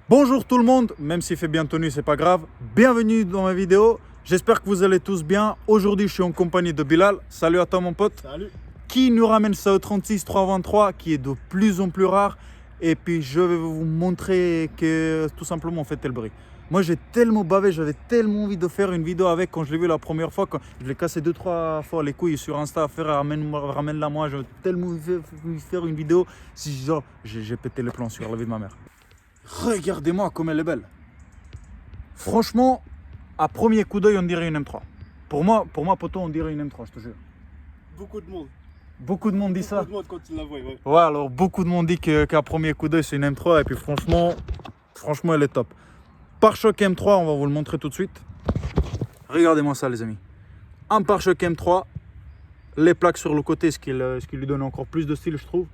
Bonjour tout le monde, même s'il fait bien tenu, c'est pas grave. Bienvenue dans ma vidéo. J'espère que vous allez tous bien. Aujourd'hui, je suis en compagnie de Bilal. Salut à toi mon pote. Salut. Qui nous ramène ça au 36 323 qui est de plus en plus rare. Et puis je vais vous montrer que tout simplement on fait tel bruit. Moi j'ai tellement bavé, j'avais tellement envie de faire une vidéo avec quand je l'ai vu la première fois. Quand je l'ai cassé 2-3 fois les couilles sur Insta, faire ramène-la moi. J'avais tellement envie de faire une vidéo. Si genre j'ai pété les plans sur la vie de ma mère. Regardez-moi comme elle est belle. Franchement, à premier coup d'œil, on dirait une M3. Pour moi, poto, on dirait une M3, je te jure. Beaucoup de monde. Beaucoup de monde dit ça. Beaucoup de monde quand ils la voient, ouais. Ouais, alors beaucoup de monde dit qu'à premier coup d'œil, c'est une M3. Et puis franchement, elle est top. Pare-choc M3, on va vous le montrer tout de suite. Regardez-moi ça, les amis. Un pare-choc M3. Les plaques sur le côté, ce qui lui donne encore plus de style, je trouve.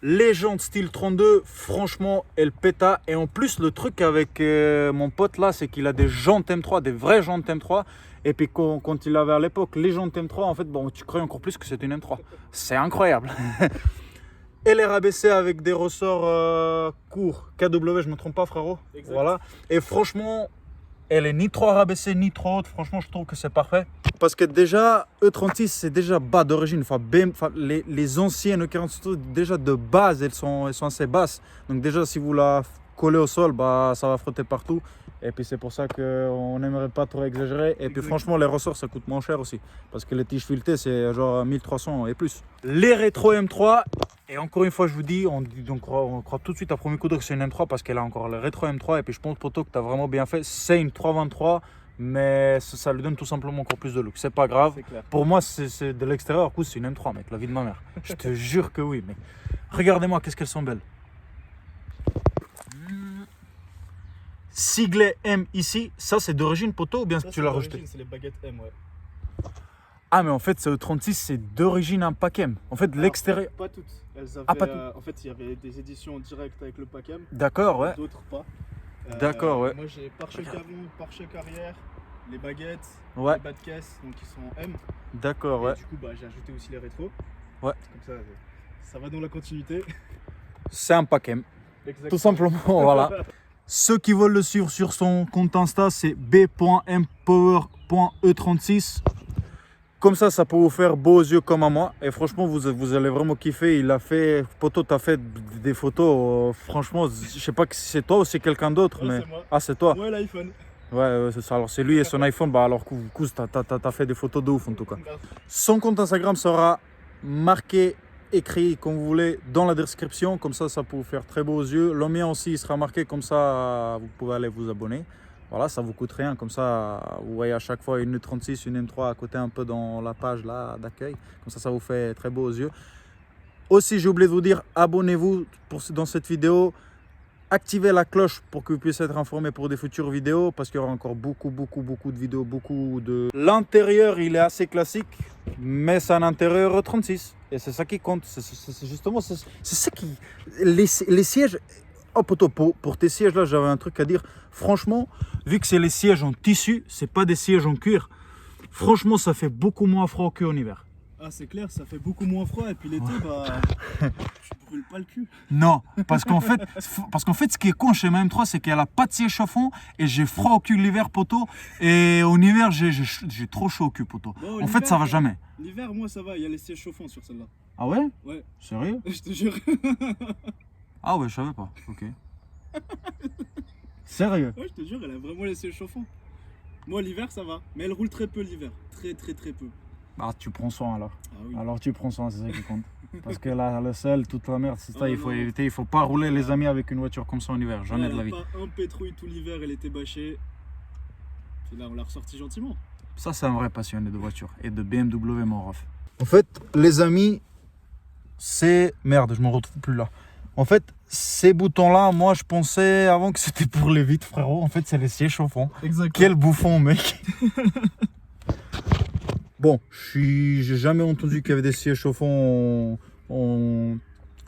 Les jantes style 32, franchement, elles péta. Et en plus, le truc avec mon pote là, c'est qu'il a des jantes M3, des vraies jantes M3. Et puis quand il avait à l'époque les jantes M3, en fait, bon, tu crois encore plus que c'est une M3. C'est incroyable. Elle est rabaissée avec des ressorts courts. KW, je me trompe pas, frérot. Exact. Voilà. Et franchement, elle est ni trop rabaissée ni trop haute. Franchement, je trouve que c'est parfait. Parce que déjà, E36, c'est déjà bas d'origine. Enfin, les anciennes E46, déjà de base, elles sont assez basses. Donc déjà, si vous la collez au sol, bah, ça va frotter partout. Et puis c'est pour ça qu'on n'aimerait pas trop exagérer. Et puis franchement, les ressorts, ça coûte moins cher aussi. Parce que les tiges filetées, c'est genre 1300 et plus. Les rétro M3, et encore une fois, je vous dis, on croit tout de suite à premier coup d'œil que c'est une M3 parce qu'elle a encore le rétro M3. Et puis je pense, poto, que tu as vraiment bien fait. C'est une 323. Mais ça lui donne tout simplement encore plus de look. C'est pas grave. Pour moi, c'est de l'extérieur, c'est une M3, mec, la vie de ma mère. Je te jure que oui, mec. Regardez-moi, qu'est-ce qu'elles sont belles. Siglet M ici, ça c'est d'origine, poto, ou bien Ça, tu l'as rejeté? C'est les baguettes M, ouais. Ah, mais en fait, ce E36, c'est d'origine un pack M. En fait, l'extérieur. Pas toutes. Elles avaient, Ah, pas toutes. en fait, il y avait des éditions directes avec le pack M. D'accord, ouais. D'autres pas. D'accord, ouais. Moi, j'ai pare-choc avant, pare-choc arrière, les baguettes, Ouais. les bas de caisse, donc ils sont M. D'accord, ouais. Et du coup, bah, j'ai ajouté aussi les rétros. Ouais. Comme ça va dans la continuité. C'est un pack M. Exactement. Tout simplement, voilà. Ceux qui veulent le suivre sur son compte Insta, c'est b.mpower.e36. Comme ça peut vous faire beaux yeux comme à moi. Et franchement, vous allez vraiment kiffer. Il a fait, poto, t'as fait des photos. Franchement, je sais pas si c'est toi ou c'est quelqu'un d'autre. Ouais, mais... c'est moi. Ah, c'est toi. Ouais, l'iPhone. Ouais, c'est ça. Alors, c'est lui et son iPhone. Bah, alors, t'as fait des photos de ouf en tout cas. Son compte Instagram sera marqué, écrit comme vous voulez dans la description. Comme ça peut vous faire très beaux yeux. Le mien aussi, il sera marqué. Comme ça, vous pouvez aller vous abonner. Voilà, ça vous coûte rien. Comme ça, vous voyez à chaque fois une E36, une M3 à côté un peu dans la page là d'accueil. Comme ça vous fait très beaux yeux. Aussi, j'ai oublié de vous dire, abonnez-vous dans cette vidéo. Activez la cloche pour que vous puissiez être informé pour des futures vidéos. Parce qu'il y aura encore beaucoup de vidéos, L'intérieur, il est assez classique. Mais c'est un intérieur E36. Et c'est ça qui compte. C'est justement, c'est ça qui... Les sièges... Oh poto, pour tes sièges là, j'avais un truc à dire. Franchement, vu que c'est les sièges en tissu, c'est pas des sièges en cuir. Franchement, ça fait beaucoup moins froid qu'en hiver. Ah, c'est clair, ça fait beaucoup moins froid. Et puis l'été, bah, tu brûles pas le cul. Non, parce qu'en fait, ce qui est con chez ma M3, c'est qu'elle a pas de siège chauffant et j'ai froid au cul l'hiver, poto. Et en hiver, j'ai trop chaud au cul, poto. Bon, en fait, ça va jamais. L'hiver, moi, ça va. Il y a les sièges chauffants sur celle-là. Ah ouais? Ouais. Sérieux? Je te jure. Ah ouais, je savais pas. Ok. Sérieux? Ouais, je te jure, elle a vraiment les sièges chauffants. Moi, l'hiver, ça va. Mais elle roule très peu l'hiver. Très peu. Ah, tu prends soin alors. Ah oui. Alors tu prends soin, c'est ça qui compte. Parce que là, le sel, toute la merde, c'est ça, il faut non. éviter. Il faut pas rouler les amis avec une voiture comme ça en hiver, jamais de la vie. Pas un pétrouille tout l'hiver, elle était bâchée. Puis là, on l'a ressorti gentiment. Ça, c'est un vrai passionné de voiture et de BMW, mon ref. En fait, les amis, c'est... Merde, je me retrouve plus là. En fait, ces boutons-là, moi, je pensais avant que c'était pour les vitres, frérot. En fait, c'est les sièges chauffants. Exactement. Quel bouffon, mec. Bon, j'ai jamais entendu qu'il y avait des sièges chauffants en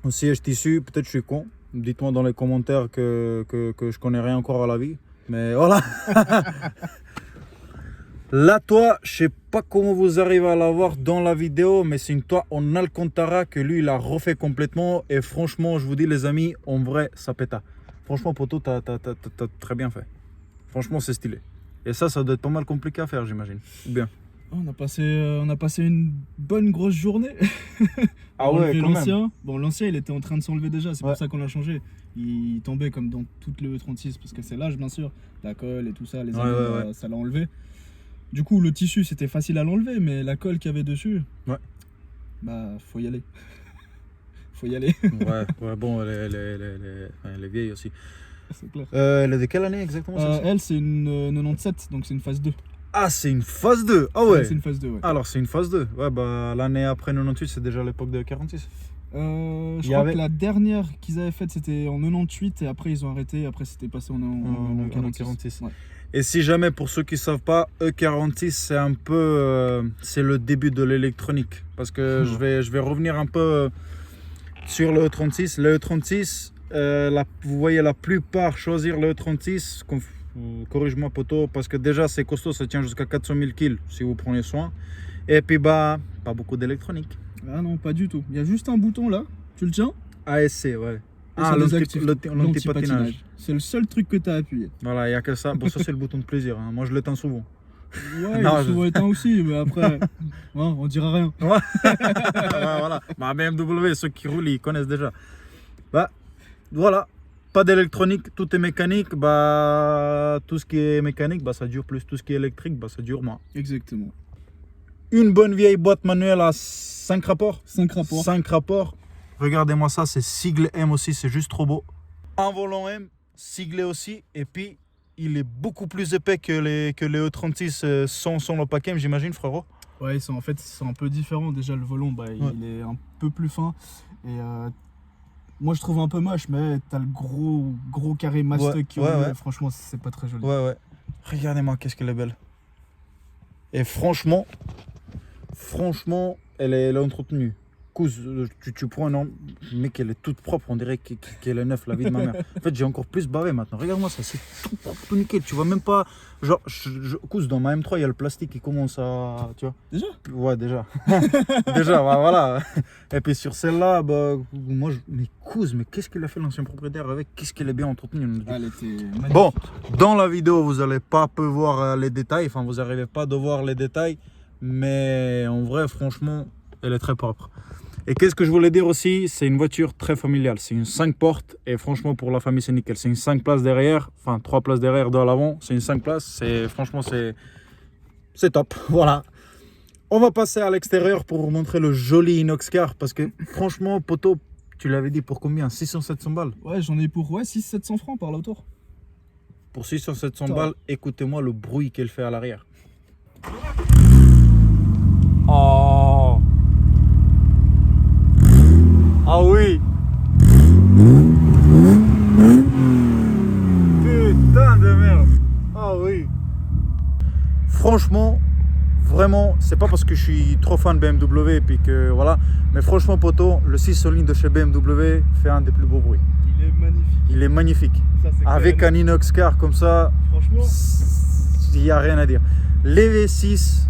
siège tissu. Peut-être je suis con. Dites-moi dans les commentaires que je connais rien encore à la vie. Mais voilà. La toit, je sais pas comment vous arrivez à la voir dans la vidéo, mais c'est une toit en Alcantara que lui, il a refait complètement. Et franchement, je vous dis les amis, en vrai, ça péta. Franchement, poto, t'as très bien fait. Franchement, c'est stylé. Et ça doit être pas mal compliqué à faire, j'imagine. Ou bien. On a passé une bonne grosse journée. Ah ouais, quand même. L'ancien. Bon, l'ancien, il était en train de s'enlever déjà, c'est Ouais. pour ça qu'on l'a changé. Il tombait comme dans toutes les E36, parce que c'est l'âge, bien sûr. La colle et tout ça, les années, ouais. ça l'a enlevé. Du coup, le tissu, c'était facile à l'enlever, mais la colle qu'il y avait dessus, Ouais. bah, faut y aller. Faut y aller, Ouais, bon, elle est vieille aussi. c'est clair. Elle est de quelle année exactement celle-ci? Elle, c'est une 97, donc c'est une phase 2. Ah, c'est une phase 2. Ah ouais. C'est une phase 2, ouais. Alors, c'est une phase 2. Ouais, bah, l'année après 98, c'est déjà l'époque de 46. Je crois que la dernière qu'ils avaient faite, c'était en 98, et après, ils ont arrêté. Après, c'était passé en 46. Ouais. Et si jamais, pour ceux qui ne savent pas, E46, c'est un peu c'est le début de l'électronique. Parce que je vais revenir un peu sur le E36. Le E36, vous voyez la plupart choisir le E36, corrige-moi poto, parce que déjà c'est costaud, ça tient jusqu'à 400 000 kg si vous prenez soin. Et puis bah, pas beaucoup d'électronique. Ah non, pas du tout. Il y a juste un bouton là, tu le tiens. ASC, ouais. Ah, l'anti-patinage. C'est le seul truc que tu as appuyé. Voilà, il n'y a que ça. Bon, ça c'est le bouton de plaisir. Hein. Moi je l'éteins souvent. Ouais, Non, il est souvent éteint aussi, mais après, on dira rien. Ouais, voilà. Bah, BMW, ceux qui roulent, ils connaissent déjà. Bah, voilà. Pas d'électronique, tout est mécanique. Bah, tout ce qui est mécanique, bah, ça dure plus. Tout ce qui est électrique, bah, ça dure moins. Exactement. Une bonne vieille boîte manuelle à 5 rapports. 5 rapports. 5 rapports. Regardez-moi ça, c'est sigle M aussi, c'est juste trop beau. Un volant M, siglé aussi. Et puis, il est beaucoup plus épais que les E36 sans le pack M, j'imagine, frérot. Ouais, ils sont un peu différents. Déjà, le volant, bah, il est un peu plus fin. Et moi, je trouve un peu moche, mais t'as le gros carré master qui ouais. Franchement, c'est pas très joli. Ouais. Regardez-moi, qu'est-ce qu'elle est belle. Et franchement, elle est entretenue. Tu prends un mec, elle est toute propre, on dirait qu'elle est neuve, la vie de ma mère. En fait, j'ai encore plus bavé maintenant. Regarde-moi ça, c'est tout propre, tout nickel. Tu vois même pas. Genre, dans ma M3, il y a le plastique qui commence à. Tu vois? Déjà? Ouais, déjà. Déjà, bah, voilà. Et puis sur celle-là, bah, moi, mais qu'est-ce qu'il a fait l'ancien propriétaire avec? Qu'est-ce qu'elle est bien entretenue? Elle était magnifique. Bon, dans la vidéo, vous n'allez pas voir les détails. Enfin, vous n'arrivez pas à voir les détails. Mais en vrai, franchement, elle est très propre. Et qu'est-ce que je voulais dire aussi, c'est une voiture très familiale. C'est une 5 portes et franchement pour la famille c'est nickel. C'est une 5 places derrière, enfin 3 places derrière, 2 à l'avant. C'est une 5 places, franchement c'est top. Voilà. On va passer à l'extérieur pour vous montrer le joli inox car parce que franchement poto, tu l'avais dit pour combien? 600-700 balles? Ouais, j'en ai pour 600-700 francs par là autour. Pour 600-700 balles, écoutez-moi le bruit qu'elle fait à l'arrière. Oh! Ah oui! Putain de merde! Ah oui! Franchement, vraiment, c'est pas parce que je suis trop fan de BMW et puis que voilà, mais franchement, poto, le 6 en ligne de chez BMW fait un des plus beaux bruits. Il est magnifique. Il est magnifique. Ça, avec un inox car comme ça, franchement, il n'y a rien à dire. Les V6,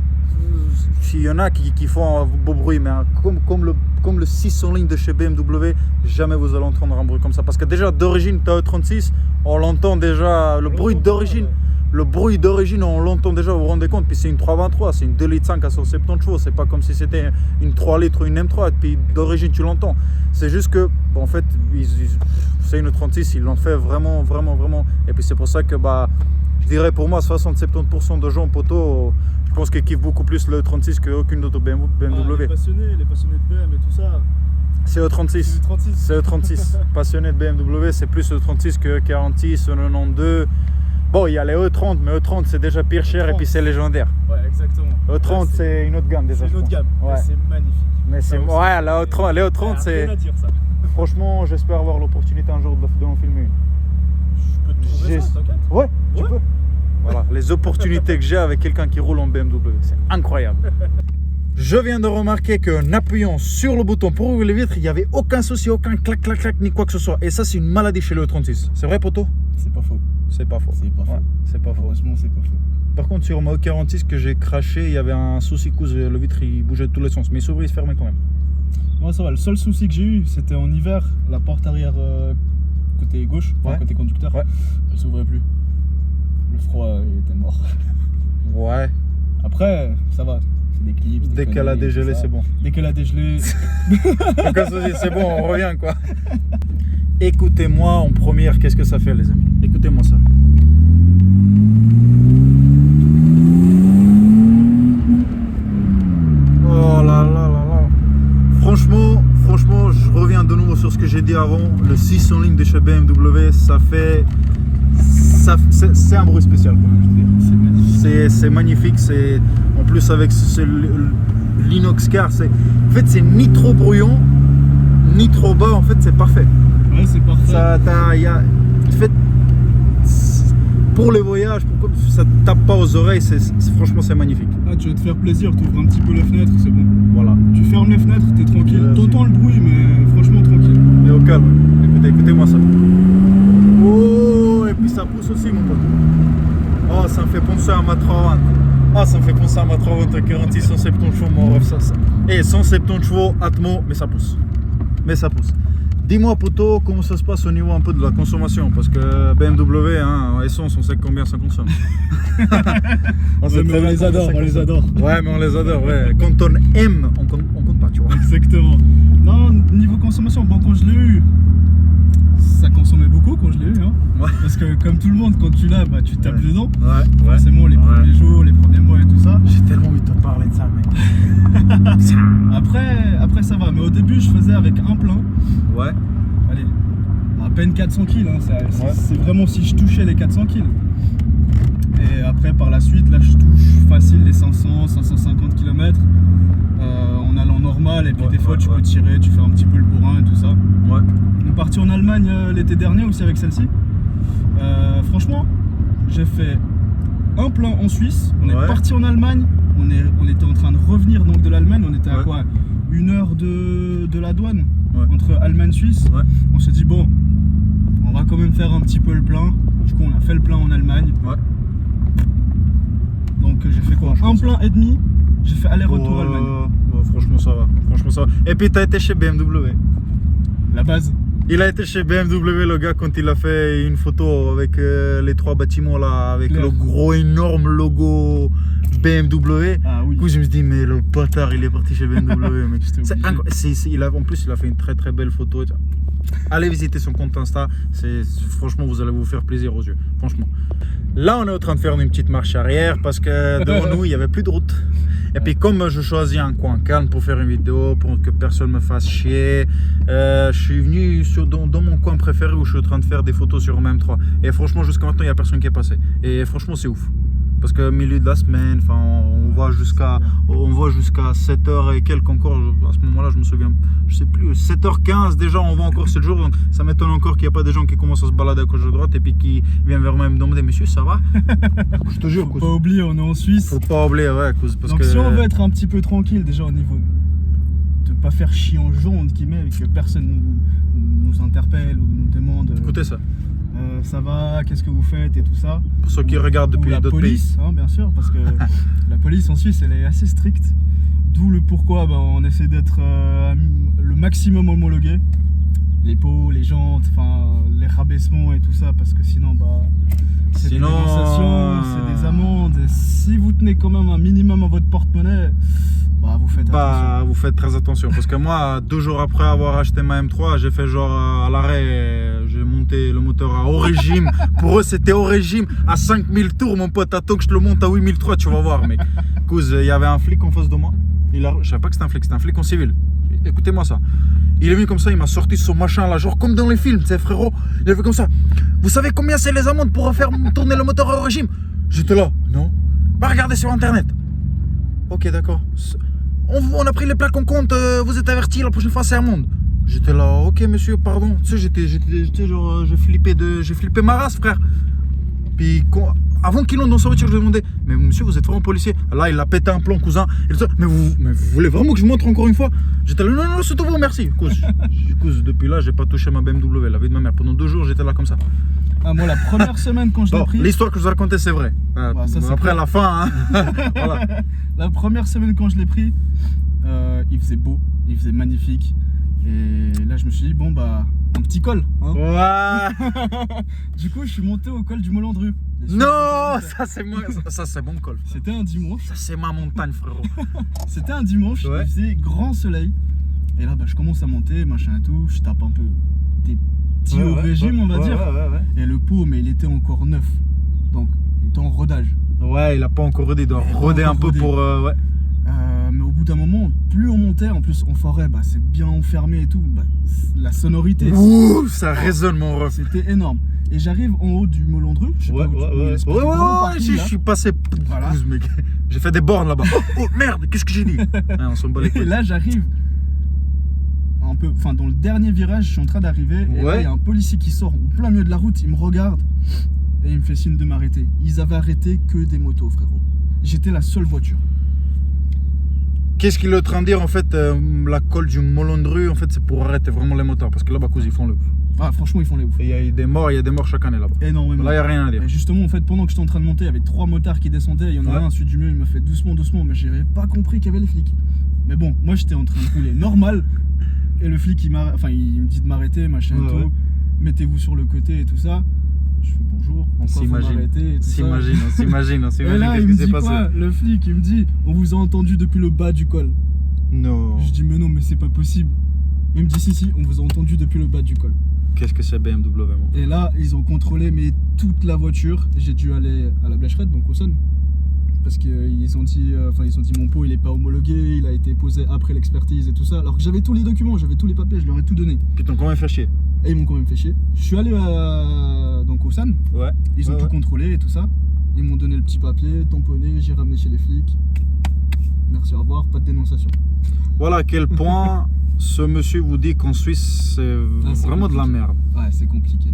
il y en a qui font un beau bruit, mais comme le 6 en ligne de chez BMW, jamais vous allez entendre un bruit comme ça. Parce que déjà d'origine, tu as E36, on l'entend déjà, le bruit d'origine. Ouais. Le bruit d'origine, on l'entend déjà, vous vous rendez compte. Puis c'est une 323, c'est une 2,5 litres à 170 chevaux. C'est pas comme si c'était une 3 litres ou une M3. Et puis d'origine, tu l'entends. C'est juste que, bon, en fait, c'est une 36, ils l'ont fait vraiment. Et puis c'est pour ça que, bah, je dirais pour moi, 60-70% de gens poteaux, je pense qu'ils kiffent beaucoup plus le 36 qu'aucune autre BMW. Les passionnés de BM et tout ça. C'est E36. C'est E36. Passionné de BMW, c'est plus E36 que E46, E92. Bon, il y a les E30, mais E30 c'est déjà pire cher et puis c'est légendaire. Ouais, exactement. E30 c'est une autre gamme déjà. C'est une autre gamme, ouais. C'est magnifique. Mais c'est ouais, la E30, les E30 c'est. Rien à dire ça. Franchement, j'espère avoir l'opportunité un jour de en filmer une. Je peux te trouver ça, t'inquiète. Ouais, tu peux. Voilà, les opportunités que j'ai avec quelqu'un qui roule en BMW, c'est incroyable. Je viens de remarquer qu'en appuyant sur le bouton pour ouvrir les vitres, il n'y avait aucun souci, aucun clac, ni quoi que ce soit. Et ça, c'est une maladie chez le E36. C'est vrai, poto? C'est pas faux. C'est pas faux. C'est pas faux. Ouais, c'est pas faux. Franchement, c'est pas faux. Par contre, sur ma E46 que j'ai craché, il y avait un souci que le vitre il bougeait de tous les sens. Mais il s'ouvrait, il se fermait quand même. Moi, ça va. Le seul souci que j'ai eu, c'était en hiver, la porte arrière côté gauche, enfin, Ouais. côté conducteur. Ouais. Elle s'ouvrait plus. Le froid, il était mort. Ouais. Après, ça va. C'est des clips. Dès qu'elle a dégelé, c'est bon. Dès qu'elle a dégelé. Donc on se dit, c'est bon, on revient quoi. Écoutez-moi en première, qu'est-ce que ça fait les amis? Écoutez-moi ça. Oh là là là là. Franchement, je reviens de nouveau sur ce que j'ai dit avant. Le 6 en ligne de chez BMW, c'est un bruit spécial. Quoi, je veux dire. C'est magnifique. C'est magnifique, c'est en plus avec l'inox car, en fait c'est ni trop bruyant ni trop bas, en fait c'est parfait. Ouais, c'est parfait. En fait, pour les voyages, ça tape pas aux oreilles, franchement c'est magnifique. Ah, tu veux te faire plaisir, tu ouvres un petit peu les fenêtres, c'est bon. Voilà. Tu fermes les fenêtres, t'es tranquille. T'entends le bruit, mais franchement tranquille. Et au calme. Écoutez-moi ça. Oh, et puis ça pousse aussi mon pote. Oh, ça me fait penser à ma 320. Ah, ça me fait penser à ma 320 à 46, 170 chevaux, mon ref, ça. Et 170 chevaux, Atmo, mais ça pousse. Dis-moi, poto, comment ça se passe au niveau un peu de la consommation? Parce que BMW, hein, essence, on sait combien ça consomme. On les adore. Ouais, mais on les adore, ouais. Quand on aime, on compte pas, tu vois. Exactement. Non, niveau consommation, bon, quand je l'ai eu, ça consommait beaucoup quand je l'ai eu. Hein. Ouais. Parce que comme tout le monde, quand tu l'as, bah, tu tapes dedans. Ouais. Forcément, les premiers jours, les premiers mois et tout ça. J'ai tellement envie de te parler de ça, mec. Après, ça va. Mais au début, je faisais avec un plein. Ouais. Allez, à peine 400 kills. Hein. C'est vraiment si je touchais les 400 kills. Et après, par la suite, là, je touche facile les 500, 550 km en allant normal. Et puis des fois, tu peux tirer, tu fais un petit peu le bourrin et tout ça. Ouais. On est parti en Allemagne l'été dernier aussi avec celle-ci. Franchement, j'ai fait un plein en Suisse. On est parti en Allemagne. On était en train de revenir donc de l'Allemagne. On était à quoi, 1 heure de la douane entre Allemagne et Suisse. Ouais. On s'est dit bon, on va quand même faire un petit peu le plein. Du coup, on a fait le plein en Allemagne. Ouais. Donc j'ai fait quoi, un plein et demi. J'ai fait aller-retour Allemagne. Franchement ça va. Et puis t'as été chez BMW. La base. Il a été chez BMW, le gars, quand il a fait une photo avec les 3 bâtiments là, avec le gros énorme logo BMW. Ah oui. Du coup, je me suis dit, mais le bâtard, il est parti chez BMW. Mec. En plus, il a fait une très très belle photo. Allez visiter son compte Insta. Franchement, vous allez vous faire plaisir aux yeux. Franchement. Là, on est en train de faire une petite marche arrière parce que devant nous, il n'y avait plus de route. Et puis comme je choisis un coin calme pour faire une vidéo, pour que personne me fasse chier, je suis venu dans mon coin préféré où je suis en train de faire des photos sur M3. Et franchement, jusqu'à maintenant, il n'y a personne qui est passé. Et franchement, c'est ouf. Parce que milieu de la semaine, on voit jusqu'à 7h et quelques encore. À ce moment-là, je me souviens, je sais plus, 7h15 déjà, on voit encore 7 jours. Donc ça m'étonne encore qu'il n'y a pas des gens qui commencent à se balader à gauche à droite et puis qui viennent vers moi et me demander, monsieur, ça va? Je te jure. Faut pas oublier, on est en Suisse. Faut pas oublier, ouais. Parce donc si on veut être un petit peu tranquille déjà au niveau de pas faire chier en jaune, et que personne nous interpelle ou nous demande. Écoutez ça. Ça va, qu'est-ce que vous faites et tout ça. Pour ceux qui regardent depuis d'autres pays. Hein, bien sûr, parce que la police en Suisse, elle est assez stricte. D'où le pourquoi on essaie d'être le maximum homologué. Les pots, les jantes, les rabaissements et tout ça, parce que sinon, c'est des dénonçations, c'est des amendes. Et si vous tenez quand même un minimum à votre porte-monnaie, vous faites attention. Vous faites très attention. Parce que moi, 2 jours après avoir acheté ma M3, j'ai fait genre à l'arrêt, j'ai monté le moteur au régime. Pour eux, c'était au régime à 5000 tours, mon pote. Attends que je te le monte à 8003, tu vas voir, mec. Cause, il y avait un flic en face de moi. Je savais pas que c'était un flic en civil. Écoutez-moi ça. Il est venu comme ça, il m'a sorti son machin là, genre comme dans les films, tu sais, frérot. Il est venu comme ça. Vous savez combien c'est les amendes pour faire tourner le moteur au régime? J'étais là, non? Regardez sur internet. Ok, d'accord. On a pris les plaques en compte, vous êtes averti, la prochaine fois c'est amende. J'étais là, ok monsieur, pardon. Tu sais, j'étais genre, j'ai flippé ma race, frère. Puis avant qu'il entre dans sa voiture, je lui ai demandé, mais monsieur, vous êtes vraiment policier? Là, il a pété un plomb, cousin. Il dit, mais vous voulez vraiment que je montre encore une fois? J'étais là, non, c'est tout bon, merci. Du coup, depuis là, j'ai pas touché ma BMW, la vie de ma mère. Pendant 2 jours, j'étais là comme ça. Ah, moi, la première semaine quand je l'ai pris. L'histoire que je vous ai racontée, c'est vrai. Après, à la fin, hein. Voilà. La première semaine quand je l'ai pris, il faisait beau, il faisait magnifique. Et là, je me suis dit, un petit col. Hein. Ouais. Du coup, je suis monté au col du Molandru. Non, ça c'est moi, ça c'est mon col. C'était un dimanche. Ça c'est ma montagne, frérot. C'était un dimanche, Ouais. il faisait grand soleil. Et là, je commence à monter, machin et tout. Je tape un peu des petits au régime, on va dire. Ouais. Et le pot, mais il était encore neuf. Donc, il était en rodage. Ouais, il a pas encore rodé, il doit roder un peu rodé. pour. Ouais. Mais au bout d'un moment, plus on montait, en plus en forêt, c'est bien enfermé et tout. La sonorité, Ouh, ça résonne mon ref. c'était énorme. Et j'arrive en haut du Molandru. Je sais pas où Je suis passé. Voilà. Mec. J'ai fait des bornes là-bas. Oh merde, qu'est-ce que j'ai dit? Ouais, on s'en bat les Et couilles. là, j'arrive un peu, enfin dans le dernier virage, je suis en train d'arriver. Et là, il y a un policier qui sort au plein milieu de la route. Il me regarde et il me fait signe de m'arrêter. Ils avaient arrêté que des motos, frérot. J'étais la seule voiture. Qu'est-ce qu'il est en train de dire en fait? La colle du Molandru, en fait, c'est pour arrêter vraiment les motards. Parce que là-bas, ils font le ouf. Ah, franchement, ils font les ouf. Il y a des morts chaque année là-bas. Énormément. Là, il n'y a rien à dire. Et justement, en fait, pendant que j'étais en train de monter, il y avait 3 motards qui descendaient. Il y en a un, celui du mieux, il m'a fait doucement, mais j'avais pas compris qu'il y avait les flics. Mais bon, moi, j'étais en train de rouler normal. Et le flic, il me dit de m'arrêter, machin et tout. Mettez-vous sur le côté et tout ça. Je fais bonjour. On s'imagine. On s'imagine. Et là, il me dit quoi? Le flic, il me dit, on vous a entendu depuis le bas du col. Non. Je dis, mais non, mais c'est pas possible. Il me dit, si, on vous a entendu depuis le bas du col. Qu'est-ce que c'est BMW, moi? Et là, ils ont contrôlé toute la voiture. J'ai dû aller à la Blècherette, donc au Sun. Parce qu'ils ont dit, mon pot il est pas homologué, il a été posé après l'expertise et tout ça. Alors que j'avais tous les documents, j'avais tous les papiers, je leur ai tout donné. Puis t'ont quand même fait chier. Et ils m'ont quand même fait chier. Je suis allé donc au Sun. Ouais. Ils ont tout contrôlé et tout ça. Ils m'ont donné le petit papier, tamponné, j'ai ramené chez les flics. Merci, au revoir, pas de dénonciation. Voilà à quel point ce monsieur vous dit qu'en Suisse c'est vraiment de la merde. Ouais, c'est compliqué.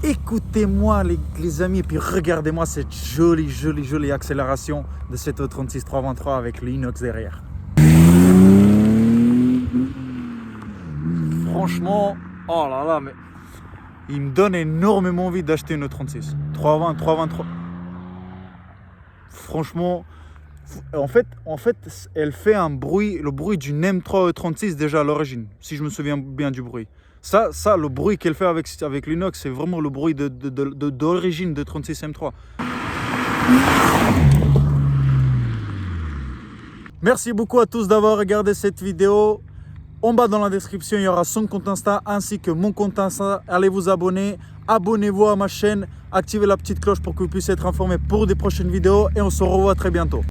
Écoutez-moi les amis et puis regardez-moi cette jolie accélération de cette E36 323 avec l'inox derrière. Franchement, oh là là, mais il me donne énormément envie d'acheter une E36 320, 323. Franchement, en fait, elle fait un bruit, le bruit d'une M3 E36 déjà à l'origine, si je me souviens bien du bruit. Ça, le bruit qu'elle fait avec l'inox, c'est vraiment le bruit d'origine de 36 M3. Merci beaucoup à tous d'avoir regardé cette vidéo. En bas dans la description, il y aura son compte Insta ainsi que mon compte Insta. Allez vous abonner, abonnez-vous à ma chaîne, activez la petite cloche pour que vous puissiez être informé pour des prochaines vidéos et on se revoit très bientôt.